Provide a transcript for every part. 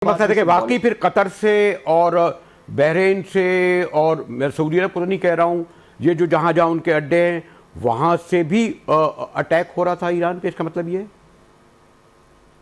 मसला है कि वाकई फिर कतर से और बहरीन से और मैं सऊदी अरब को तो नहीं कह रहा हूँ, ये जो जहाँ जहाँ उनके अड्डे हैं वहाँ से भी अटैक हो रहा था ईरान पे, इसका मतलब ये है?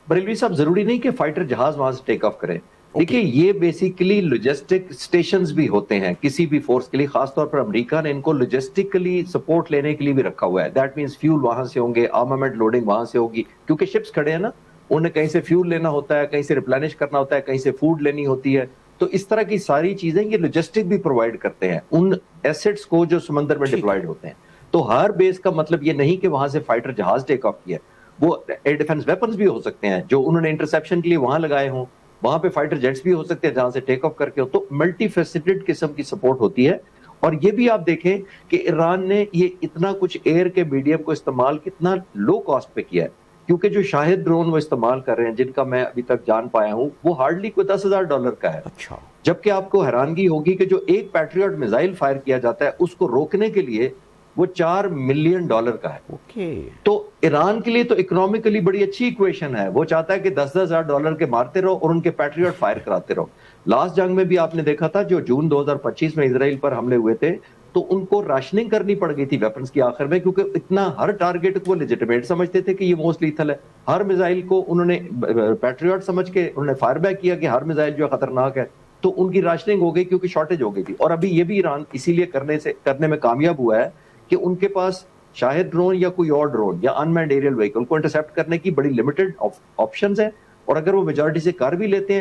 बरेलवी साहब, जरूरी नहीं कि फाइटर जहाज वहां से टेक ऑफ करें। देखिए, ये बेसिकली लॉजिस्टिक स्टेशंस भी होते हैं किसी भी फोर्स के लिए। खासतौर पर अमेरिका ने इनको लॉजिस्टिकली सपोर्ट लेने के लिए भी रखा हुआ है। दैट मींस फ्यूल वहां से होंगे, आर्मामेंट लोडिंग वहां से होगी, क्योंकि शिप्स खड़े हैं ना, उन्हें कहीं से फ्यूल लेना होता है, कहीं से रिप्लेनिश करना होता है, कहीं से फूड लेनी होती है। तो इस तरह की सारी चीजें ये लॉजिस्टिक भी प्रोवाइड करते हैं उन एसेट्स को जो समंदर में ठीक है। डिप्लॉयड होते हैं। तो हर बेस का मतलब ये नहीं कि वहां से फाइटर जहाज टेक ऑफ किया, वो एयर डिफेंस वेपन्स भी हो सकते हैं जो उन्होंने इंटरसेप्शन के लिए वहां लगाए हों। वहां पे फाइटर जेट्स भी हो सकते हैं जहां से टेक ऑफ करके हो। तो मल्टी फेसिटेड किस्म की सपोर्ट होती है। और ये भी आप देखें कि ईरान ने ये इतना कुछ एयर के मीडियम को इस्तेमाल कितना लो कॉस्ट पे किया है, क्योंकि जो शाहिद ड्रोन वो इस्तेमाल कर रहे हैं, जिनका मैं अभी तक जान पाया हूं, वो हार्डली कोई $10,000 का है। अच्छा। जबकि आपको हैरानगी होगी कि जो एक पैट्रियट मिसाइल फायर किया जाता है उसको रोकने के लिए वो $4 मिलियन का है। ओके। तो ईरान के लिए तो इकोनॉमिकली बड़ी अच्छी इक्वेशन है। वो चाहता है कि $10,000 के मारते रहो और उनके पैट्रियट फायर कराते रहो। लास्ट जंग में भी आपने देखा था, जो जून 2025 में इसराइल पर हमले हुए थे, तो उनको राशनिंग करनी पड़ गई थी वेपन्स की आखिर में, क्योंकि इतना हर टारगेट को लेजिटिमेट समझते थे कि ये मोस्ट लीथल है। हर मिसाइल को उन्होंने पैट्रियट समझ के उन्होंने फायर बैक किया कि हर मिसाइल जो है खतरनाक है। तो उनकी राशनिंग हो गई क्योंकि शॉर्टेज हो गई थी। और अभी ये भी ईरान इसीलिए करने में कामयाब हुआ है कि उनके पास शायद ड्रोन या कोई और ड्रोन या अनमैन्ड एरियल व्हीकल को इंटरसेप्ट करने की बड़ी लिमिटेड ऑप्शंस है। और अगर वो मेजॉरिटी से कर भी लेते हैं